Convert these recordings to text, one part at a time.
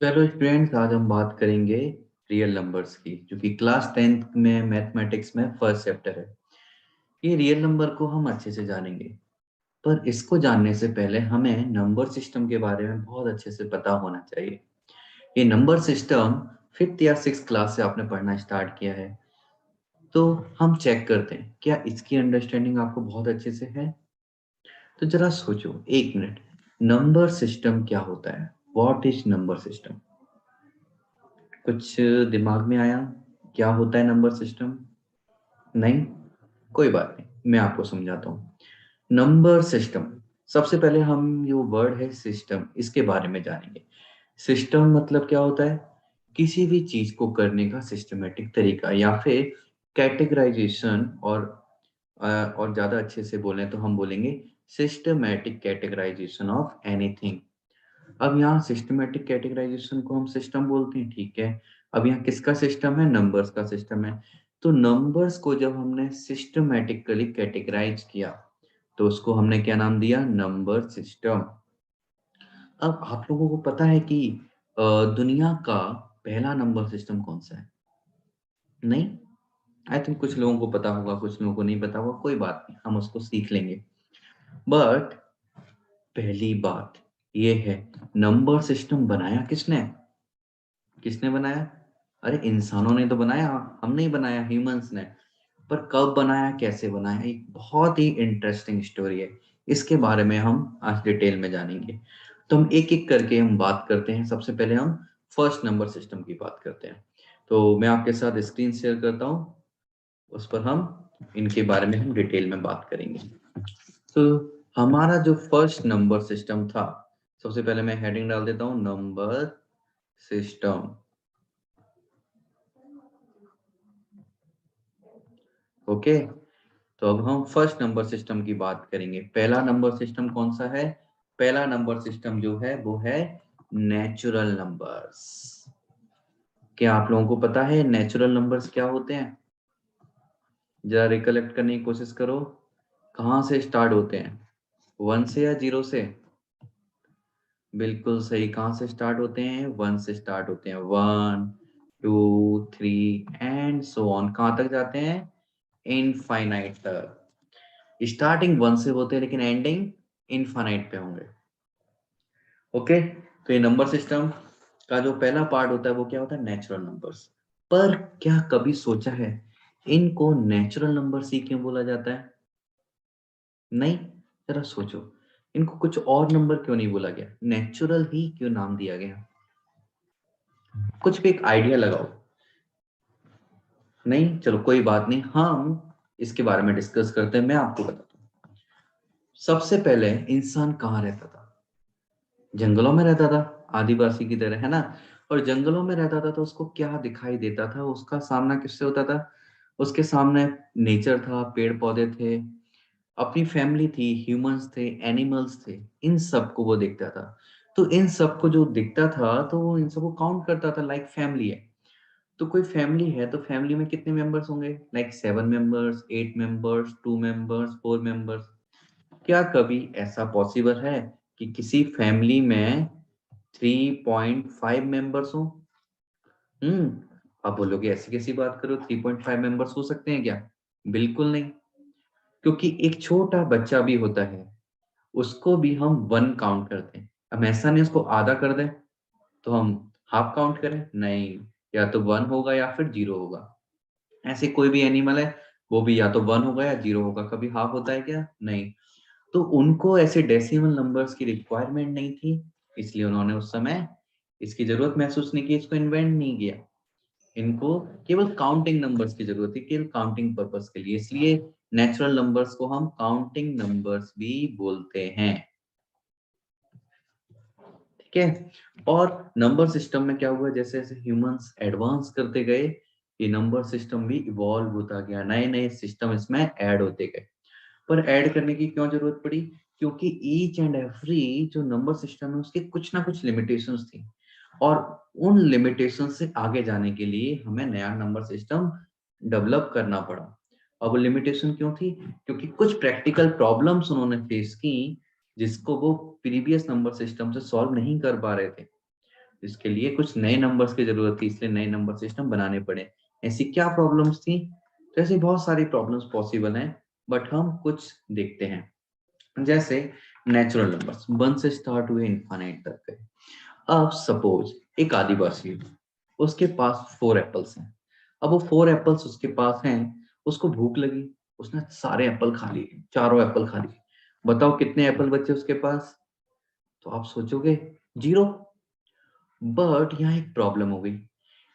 चलो स्टूडेंट्स, आज हम बात करेंगे रियल नंबर्स की, जो कि क्लास 10th में मैथमेटिक्स में फर्स्ट चैप्टर है। ये रियल नंबर को हम अच्छे से जानेंगे, पर इसको जानने से पहले हमें नंबर सिस्टम के बारे में बहुत अच्छे से पता होना चाहिए। ये नंबर सिस्टम 5th या 6th क्लास से आपने पढ़ना स्टार्ट किया है, तो हम चेक करते हैं क्या इसकी अंडरस्टैंडिंग आपको बहुत अच्छे से है। तो जरा सोचो 1 मिनट, नंबर सिस्टम क्या होता है? What is number system? कुछ दिमाग में आया? क्या होता है नंबर सिस्टम? नहीं, कोई बात नहीं, मैं आपको समझाता हूँ। नंबर सिस्टम, सबसे पहले हम जो वर्ड है सिस्टम, इसके बारे में जानेंगे। सिस्टम मतलब क्या होता है? किसी भी चीज को करने का सिस्टमेटिक तरीका या फिर कैटेगराइजेशन, और ज्यादा अच्छे से बोले तो हम बोलेंगे सिस्टमेटिक कैटेगराइजेशन ऑफ एनीथिंग। अब यहाँ सिस्टमेटिक कैटेगराइजेशन को हम सिस्टम बोलते हैं, ठीक है। अब यहाँ किसका सिस्टम है? नंबर्स का सिस्टम है। तो नंबर्स को जब हमने सिस्टमेटिकली कैटेगराइज किया, तो उसको हमने क्या नाम दिया? Number system. अब आप लोगों को पता है कि दुनिया का पहला नंबर सिस्टम कौन सा है? नहीं, आई थिंक कुछ लोगों को पता होगा, कुछ लोगों को नहीं पता होगा, कोई बात नहीं, हम उसको सीख लेंगे। बट पहली बात ये है, नंबर सिस्टम बनाया किसने? किसने बनाया? अरे इंसानों ने तो बनाया, हम नहीं बनाया, ह्यूमंस ने। पर कब बनाया, कैसे बनाया, एक बहुत ही इंटरेस्टिंग स्टोरी है। इसके बारे में हम आज डिटेल में जानेंगे। तो हम एक एक करके हम बात करते हैं। सबसे पहले हम फर्स्ट नंबर सिस्टम की बात करते हैं। तो मैं आपके साथ स्क्रीन शेयर करता हूँ, उस पर हम इनके बारे में हम डिटेल में बात करेंगे। तो हमारा जो फर्स्ट नंबर सिस्टम था, सबसे पहले मैं हेडिंग डाल देता हूँ, नंबर सिस्टम। ओके, तो अब हम फर्स्ट नंबर सिस्टम की बात करेंगे। पहला नंबर सिस्टम कौन सा है? पहला नंबर सिस्टम जो है वो है नेचुरल नंबर्स। क्या आप लोगों को पता है नेचुरल नंबर्स क्या होते हैं? जरा रिकलेक्ट करने की कोशिश करो, कहाँ से स्टार्ट होते हैं? 1 से या 0 से? बिल्कुल सही, कहाँ से स्टार्ट होते हैं? 1 से स्टार्ट होते हैं। 1 2 3 एंड सो ऑन, कहाँ तक जाते हैं? इनफाइनाइट तक। स्टार्टिंग 1 से होते हैं लेकिन एंडिंग इनफाइनाइट पे होंगे। ओके, तो ये नंबर सिस्टम का जो पहला पार्ट होता है वो क्या होता है? Natural numbers. पर क्या कभी सोचा है इनको नेचुरल नंबर्स ही क्यों बोला जाता है? नहीं, जरा सोचो, इनको कुछ और नंबर क्यों नहीं बोला गया, नेचुरल ही क्यों नाम दिया गया? कुछ भी एक आइडिया लगाओ। नहीं, चलो कोई बात नहीं, हम इसके बारे में डिस्कस करते हैं। मैं आपको बताता हूँ, सबसे पहले इंसान कहाँ रहता था? जंगलों में रहता था, आदिवासी की तरह, है ना। और जंगलों में रहता था तो उसको क्या दिखाई देता था? उसका सामना किससे होता था? उसके सामने नेचर था, पेड़ पौधे थे, अपनी फैमिली थी, ह्यूमंस थे, एनिमल्स थे, इन सबको वो देखता था। तो इन सबको जो दिखता था तो वो इन सबको काउंट करता था, लाइक फैमिली है। तो कोई फैमिली है तो फैमिली में कितने मेंबर्स होंगे? Like 7 members, 8 members, 2 members, 4 members. क्या कभी ऐसा पॉसिबल है कि किसी फैमिली में 3.5 मेंबर्स हो? आप बोलोगे ऐसी कैसी बात करो, 3.5 मेंबर्स हो सकते हैं क्या? बिल्कुल नहीं, क्योंकि एक छोटा बच्चा भी होता है, उसको भी हम 1 काउंट करते हैं। हम ऐसा नहीं उसको आधा कर दें तो हम हाफ काउंट करें, नहीं, या तो 1 होगा या फिर 0 होगा। ऐसे कोई भी एनिमल है, वो भी या तो 1 होगा या 0 होगा, कभी हाफ होता है क्या? नहीं। तो उनको ऐसे डेसिमल नंबर्स की रिक्वायरमेंट नहीं थी, इसलिए उन्होंने उस समय इसकी जरूरत महसूस नहीं की, इसको इन्वेंट नहीं किया। इनको केवल काउंटिंग नंबर्स की जरूरत थी, केवल काउंटिंग पर्पस के लिए, इसलिए नेचुरल नंबर्स को हम काउंटिंग नंबर्स भी बोलते हैं। ठीक है। और नंबर सिस्टम में क्या हुआ, जैसे जैसे ह्यूमंस एडवांस करते गए, ये नंबर सिस्टम भी इवॉल्व होता गया, नए नए सिस्टम इसमें ऐड होते गए। पर ऐड करने की क्यों जरूरत पड़ी? क्योंकि ईच एंड एवरी जो नंबर सिस्टम है उसकी कुछ ना कुछ लिमिटेशंस थी, और उन लिमिटेशंस से आगे जाने के लिए हमें नया नंबर सिस्टम डेवलप करना पड़ा। अब लिमिटेशन क्यों थी? क्योंकि कुछ प्रैक्टिकल प्रॉब्लम्स उन्होंने फेस की, जिसको वो प्रीवियस नंबर सिस्टम से सॉल्व नहीं कर पा रहे थे। इसके लिए कुछ नए नंबर्स की जरूरत थी, इसलिए नए नंबर सिस्टम बनाने पड़े। ऐसी क्या प्रॉब्लम्स थी? तो ऐसी बहुत सारी प्रॉब्लम्स पॉसिबल हैं, बट हम कुछ देखते हैं। जैसे नेचुरल नंबर्स 1 से स्टार्ट हुए इनफाइनाइट तक गए। अब सपोज एक आदिवासी है, उसके पास 4 एप्पल्स हैं। अब वो 4 एप्पल्स उसके पास हैं, उसको भूख लगी, उसने सारे एप्पल खा लिए, चारों एप्पल खा लिए। बताओ कितने एप्पल बचे उसके पास? तो आप सोचोगे 0। बट यहाँ एक प्रॉब्लम हो गई,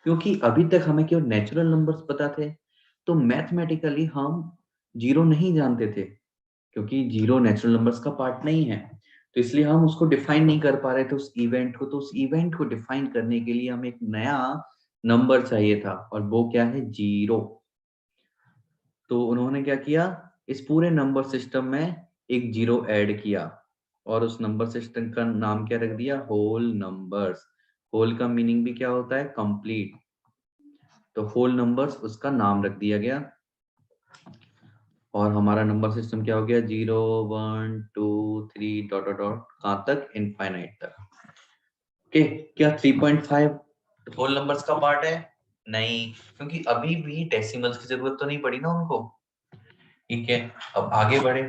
क्योंकि अभी तक हमें केवल नेचुरल नंबर्स पता थे, तो मैथमेटिकली हम 0 नहीं जानते थे, क्योंकि 0 नेचुरल नंबर्स का पार्ट नहीं है। तो इसलिए हम उसको डिफाइन नहीं कर पा रहे थे उस इवेंट को। तो उस इवेंट को डिफाइन करने के लिए हमें एक नया नंबर चाहिए था, और वो क्या है? 0। तो उन्होंने क्या किया, इस पूरे नंबर सिस्टम में एक 0 ऐड किया, और उस नंबर सिस्टम का नाम क्या रख दिया? Whole numbers. होल का मीनिंग भी क्या होता है? कंप्लीट। तो होल नंबर्स उसका नाम रख दिया गया, और हमारा नंबर सिस्टम क्या हो गया? 0 1 2 3 डॉट डॉट डॉट, कहां तक? इनफाइनाइट तक। ओके, क्या 3.5 होल नंबर्स का पार्ट है? नहीं, क्योंकि अभी भी डेसिमल्स की जरूरत तो नहीं पड़ी ना उनको। ठीक है, अब आगे बढ़े।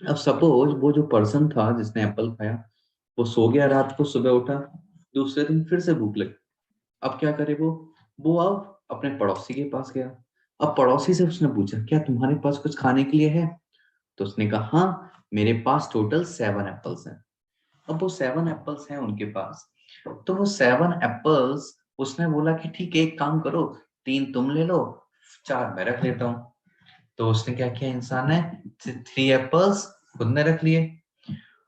अब सपोज वो जो पर्सन था जिसने एप्पल खाया, वो सो गया रात को, सुबह उठा, दूसरे दिन फिर से भूख लगी। अब क्या करे वो अब अपने पड़ोसी के पास गया। अब पड़ोसी से उसने पूछा, क्या तुम्हारे पास कुछ खाने के लिए है? तो उसने कहा, हाँ, मेरे पास टोटल 7 एप्पल्स हैं। अब वो 7 एप्पल्स हैं उनके पास। तो वो 7 एप्पल्स, उसने बोला कि ठीक है, एक काम करो, 3 तुम ले लो, 4 मैं रख लेता हूँ। तो उसने क्या किया, इंसान ने 3 एप्पल्स खुद ने रख लिए।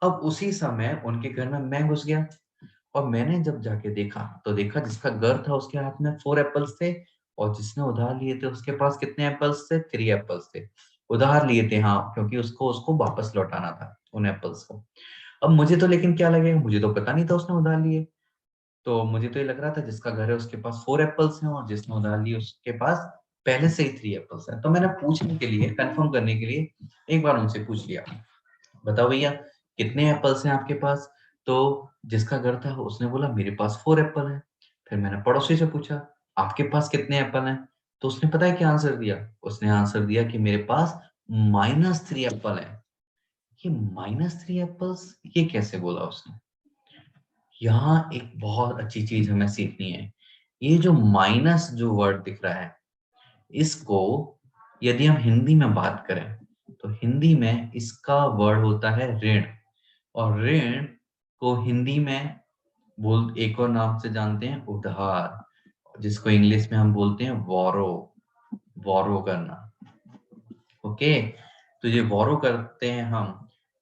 अब उसी समय उनके घर में मैं घुस गया, और मैंने जब जाके देखा, तो देखा जिसका घर था उसके हाथ में 4 एप्पल्स थे, और जिसने उधार लिए थे उसके पास कितने एप्पल्स थे? 3 एप्पल्स थे। उधार लिए थे, हाँ, क्योंकि उसको उसको वापस लौटाना था उन एप्पल्स को। अब मुझे तो लेकिन क्या लगेगा, मुझे तो पता नहीं था उसने उधार लिए। तो मुझे तो ये लग रहा था जिसका घर है उसके पास 4 एप्पल्स हैं, और जिसने उधार लिए उसके पास पहले से ही 3 एप्पल्स हैं। तो मैंने पूछने के लिए, कंफर्म करने के लिए एक बार उनसे पूछ लिया, बताओ भैया कितने एप्पल्स हैं आपके पास? तो जिसका घर था उसने बोला मेरे पास 4 एप्पल है। फिर मैंने पड़ोसी से पूछा, आपके पास कितने एप्पल हैं? तो उसने पता है क्या आंसर दिया? उसने आंसर दिया कि मेरे पास -3 एप्पल है। ये -3 एप्पल्स, ये कैसे बोला उसने? यहाँ एक बहुत अच्छी चीज हमें सीखनी है। ये जो माइनस जो वर्ड दिख रहा है, इसको यदि हम हिंदी में बात करें, तो हिंदी में इसका वर्ड होता है ऋण। और ऋण को हिंदी में एक और नाम से जानते हैं, उधार, जिसको इंग्लिश में हम बोलते हैं वॉरो। वॉरो करना। ओके, तो ये वॉरो करते हैं हम,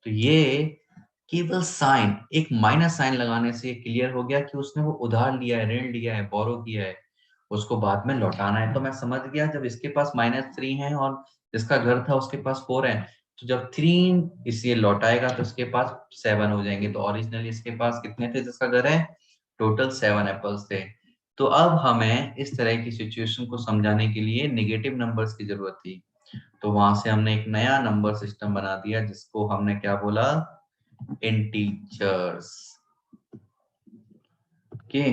तो ये केवल साइन, एक माइनस साइन लगाने से क्लियर हो गया कि उसने वो उधार लिया है, ऋण लिया है, बोरो किया है, उसको बाद में लौटाना है। तो मैं समझ गया, जब इसके पास -3 है और जिसका घर था उसके पास 4 है, तो जब 3 इसे लौटाएगा तो इसके पास 7 हो जाएंगे। तो ओरिजिनली इसके पास कितने थे जिसका घर है? टोटल 7 एप्पल्स थे। तो अब हमें इस तरह की सिचुएशन को समझाने के लिए नेगेटिव नंबर्स की जरूरत थी। तो वहां से हमने एक नया नंबर सिस्टम बना दिया, जिसको हमने क्या बोला? इंटीजर्स। ओके,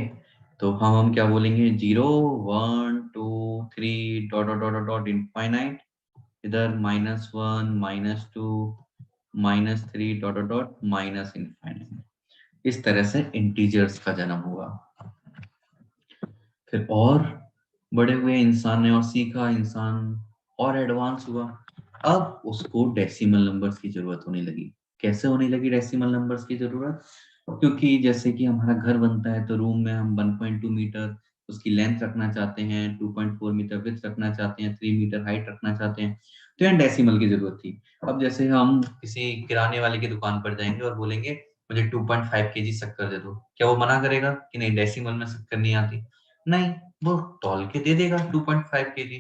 तो हम क्या बोलेंगे? 0 1 2 3 dot dot dot dot infinite, इधर -1 -2 -3 dot dot dot minus infinite. इस तरह से इंटीजर्स का जन्म हुआ। फिर और बड़े हुए इंसान ने, और सीखा इंसान, और एडवांस हुआ। अब उसको डेसिमल नंबर्स की जरूरत होने लगी। कैसे होने लगी डेसिमल नंबर्स की जरूरत? क्योंकि जैसे कि हमारा घर बनता है, तो रूम में हम 1.2 मीटर उसकी लेंथ रखना चाहते हैं, 2.4 मीटर विड्थ रखना चाहते हैं, 3 मीटर हाइट रखना चाहते हैं, तो यहाँ डेसिमल की जरूरत थी। अब जैसे हम किसी किराने वाले की दुकान पर जाएंगे और बोलेंगे मुझे 2.5 केजी शक्कर दे दो, क्या वो मना करेगा कि नहीं डेसिमल में शक्कर नहीं आती? नहीं, वो तौल के दे देगा 2.5 केजी,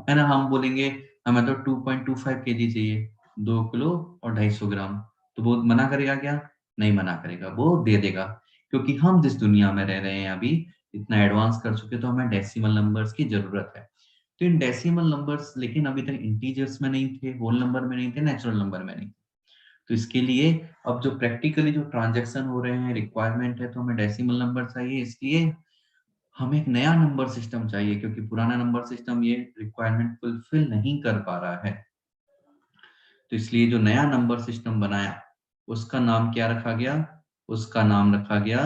है ना। हम बोलेंगे हमें तो 2.25 केजी चाहिए, 2 किलो और 250 ग्राम, तो वो मना करेगा क्या? नहीं मना करेगा, वो दे देगा। क्योंकि हम जिस दुनिया में रह रहे हैं अभी, इतना एडवांस कर चुके, तो हमें डेसिमल नंबर्स की जरूरत है। तो इन डेसिमल नंबर्स लेकिन अभी तक इंटीजर्स में नहीं थे, होल नंबर में नहीं थे, नेचुरल नंबर में नहीं थे। तो इसके लिए अब जो प्रैक्टिकली जो ट्रांजैक्शन हो रहे हैं, रिक्वायरमेंट है, तो हमें डेसिमल नंबर चाहिए, इसलिए हमें एक नया नंबर सिस्टम चाहिए, क्योंकि पुराना नंबर सिस्टम ये रिक्वायरमेंट फुलफिल नहीं कर पा रहा है। तो इसलिए जो नया नंबर सिस्टम बनाया उसका नाम क्या रखा गया? उसका नाम रखा गया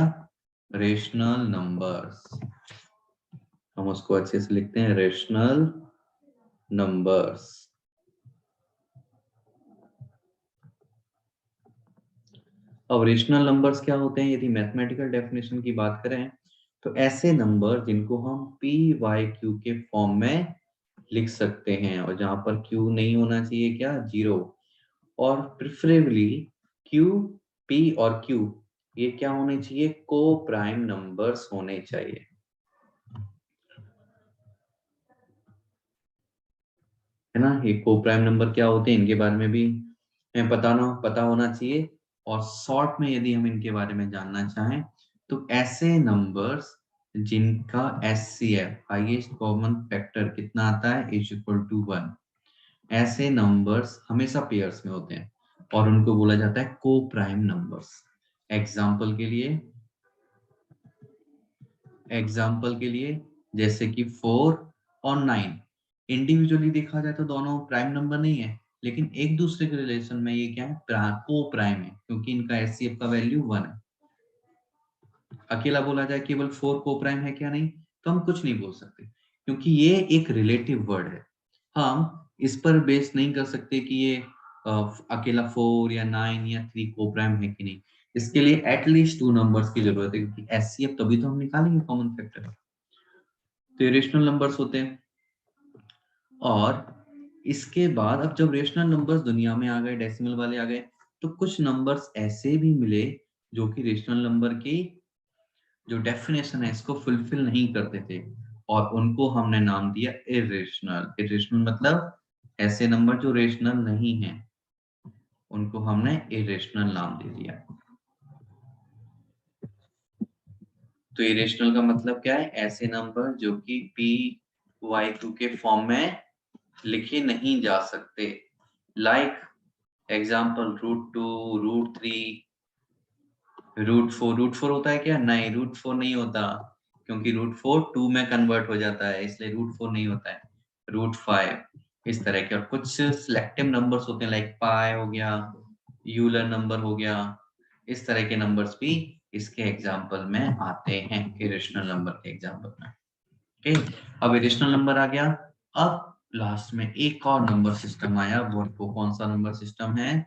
रेशनल नंबर्स। हम उसको अच्छे से लिखते हैं, रेशनल नंबर्स। अब रेशनल नंबर्स क्या होते हैं? यदि मैथमेटिकल डेफिनेशन की बात करें तो ऐसे नंबर जिनको हम पी वाई क्यू के फॉर्म में लिख सकते हैं, और जहां पर क्यू नहीं होना चाहिए, क्या? जीरो। और प्रिफरेबली क्यू, पी और क्यू ये क्या होने चाहिए? को प्राइम नंबर्स होने चाहिए, है ना। ये को प्राइम नंबर क्या होते हैं, इनके बारे में भी हमें पता होना चाहिए। और शॉर्ट में यदि हम इनके बारे में जानना चाहें तो ऐसे नंबर्स जिनका एचसीएफ, हाईएस्ट कॉमन फैक्टर, कितना आता है? इज इक्वल टू 1, ऐसे नंबर्स हमेशा पेयर्स में होते हैं और उनको बोला जाता है को प्राइम नंबर्स। एग्जाम्पल के लिए जैसे कि 4 और 9 इंडिविजुअली देखा जाए तो दोनों प्राइम नंबर नहीं है, लेकिन एक दूसरे के रिलेशन में ये क्या है? को प्राइम है, क्योंकि इनका एचसीएफ का वैल्यू 1 है। अकेला बोला जाए केवल 4 को प्राइम है क्या? नहीं, तो हम कुछ नहीं बोल सकते, क्योंकि ये एक रिलेटिव वर्ड है। हम इस पर बेस नहीं कर सकते कि ये अकेला 4 या 9 या 3 को प्राइम है कि नहीं। इसके लिए एटलीस्ट 2 नंबर्स की जरूरत है, क्योंकि एचसीएफ तभी तो हम निकालेंगे कॉमन फैक्टर। तो ये रेशनल नंबर्स होते हैं। और इसके बाद अब जब रेशनल नंबर्स दुनिया में आ गए, डेसिमल वाले आ गए, तो कुछ नंबर्स ऐसे भी मिले जो कि रेशनल नंबर की जो डेफिनेशन है इसको फुलफिल नहीं करते थे, और उनको हमने नाम दिया इरेशनल। इरेशनल मतलब ऐसे नंबर जो रेशनल नहीं है, उनको हमने इरेशनल नाम दे दिया। तो इरेशनल का मतलब क्या है? ऐसे नंबर जो कि पी वाई क्यू के फॉर्म में लिखे नहीं जा सकते। लाइक एग्जाम्पल √2, √3, √4 होता है क्या? नहीं, √4 नहीं होता, क्योंकि √4 2 में कन्वर्ट हो जाता है, इसलिए √4 नहीं होता है। √5 इस तरह के, और कुछ सिलेक्टिव नंबर्स होते हैं, लाइक पाई हो गया, यूलर नंबर हो गया, इस तरह के नंबर्स भी इसके एग्जाम्पल में आते हैं, इरेशनल नंबर के एग्जाम्पल में। ओके, अब इरेशनल नंबर आ गया। अब लास्ट में एक और नंबर सिस्टम आया, वो कौन सा नंबर सिस्टम है?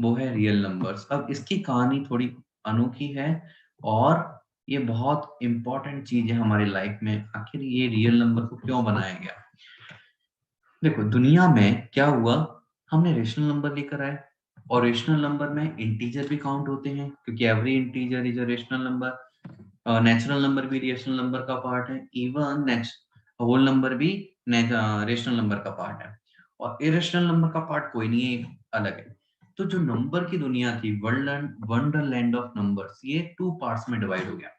वो है रियल नंबर्स। अब इसकी कहानी थोड़ी अनोखी है, और ये बहुत इंपॉर्टेंट चीज है हमारी लाइफ में। आखिर ये रियल नंबर को क्यों बनाया गया? देखो, दुनिया में क्या हुआ, हमने रेशनल नंबर लेकर आए, और रेशनल नंबर में इंटीजर भी काउंट होते हैं, क्योंकि every integer is a rational number. Natural number भी रेशनल नंबर का पार्ट है, इवन होल नंबर भी रेशनल नंबर का पार्ट है, और इरेशनल नंबर का पार्ट कोई नहीं है, अलग है। तो जो नंबर की दुनिया थी, वंडरलैंड ऑफ नंबर्स, ये 2 पार्ट्स में डिवाइड हो गया।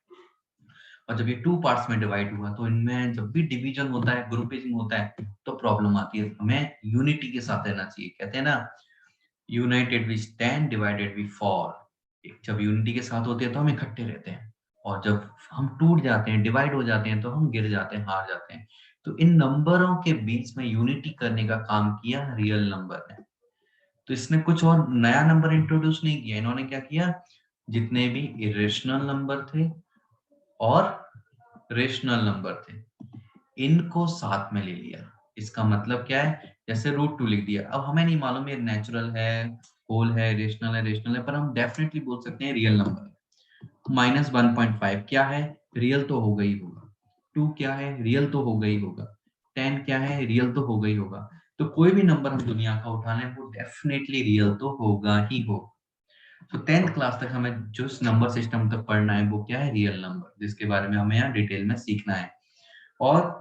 और जब ये 2 पार्ट्स में डिवाइड हुआ, तो इनमें जब भी डिवीजन होता है, ग्रुपिंग होता है, तो प्रॉब्लम आती है। हमें यूनिटी के साथ रहना चाहिए, कहते हैं ना, united we stand, divided we fall. जब यूनिटी के साथ होते हैं तो हम इकट्ठे रहते हैं, और जब हम टूट जाते हैं, डिवाइड हो जाते हैं, तो हम गिर जाते हैं, हार जाते हैं। तो इन नंबरों के बीच में यूनिटी करने का काम किया रियल नंबर ने। तो इसने कुछ और नया नंबर इंट्रोड्यूस नहीं किया, इन्होंने क्या किया? जितने भी इरेशनल नंबर थे और रेशनल नंबर थे, इनको साथ में ले लिया। इसका मतलब क्या है? जैसे √2 लिख दिया, अब हमें नहीं मालूम ये नेचुरल है, होल है, रेशनल है, पर हम डेफिनेटली बोल सकते हैं रियल नंबर है। -1.5 क्या है? रियल तो होगा ही होगा। 2 क्या है? रियल तो होगा ही होगा। 10 क्या है? रियल तो होगा ही होगा। तो कोई भी नंबर हम दुनिया का उठा लें, वो डेफिनेटली रियल तो होगा ही हो। तो 10th क्लास तक हमें जो नंबर सिस्टम तक पढ़ना है, वो क्या है? रियल नंबर, जिसके बारे में हमें यहाँ डिटेल में सीखना है। और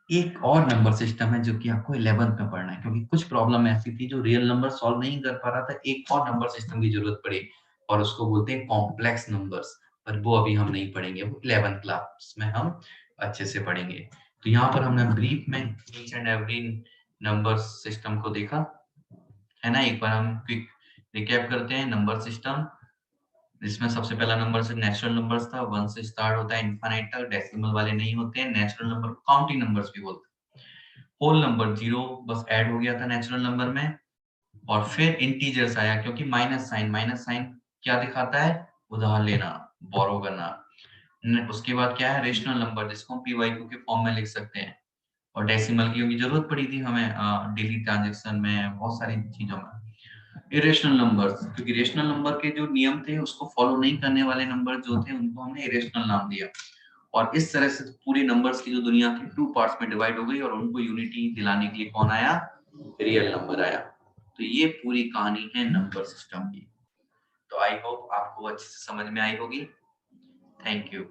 एक और नंबर सिस्टम है जो कि आपको 11th में पढ़ना है, क्योंकि कुछ प्रॉब्लम ऐसी थी जो रियल नंबर सॉल्व नहीं कर पा रहा था, एक और नंबर सिस्टम की जरूरत पड़ी, और उसको बोलते हैं कॉम्प्लेक्स नंबर्स। पर वो अभी हम नहीं पढ़ेंगे, वो 11th क्लास में हम अच्छे से पढ़ेंगे। तो यहाँ पर हमने ब्रीफ में each and every number system को देखा, है ना। एक बार हम क्विक रिकैप करते हैं नंबर सिस्टम, जिसमें सबसे पहला नंबर से नेचुरल नंबर्स था, 1 से स्टार्ट होता है इनफाइनाइट तक, डेसिमल वाले नहीं होते हैं, नेचुरल नंबर काउंटिंग नंबर्स भी बोलते हैं। होल नंबर 0 बस ऐड हो गया था नेचुरल नंबर में, और फिर इंटीजर्स आया क्योंकि माइनस साइन क्या दिखाता है? उधार लेना, बोरो करना। उसके बाद क्या है? रेशनल नंबर, जिसको हम पी/क्यू के फॉर्म में लिख सकते हैं, और डेसिमल की क्योंकि जरूरत पड़ी थी हमें डेली ट्रांजैक्शन में, बहुत सारी चीजों में। इरेशनल नंबर्स, क्योंकि रेशनल नंबर के जो नियम थे उसको फॉलो नहीं करने वाले नंबर जो थे उनको हमने इरेशनल नाम दिया, और इस तरह से पूरी नंबर्स की जो दुनिया थी 2 पार्ट्स में डिवाइड हो गई, और उनको यूनिटी दिलाने के लिए कौन आया? रियल नंबर आया। तो ये पूरी कहानी है नंबर सिस्टम की। तो आई होप आपको अच्छे से समझ में आई होगी। Thank you.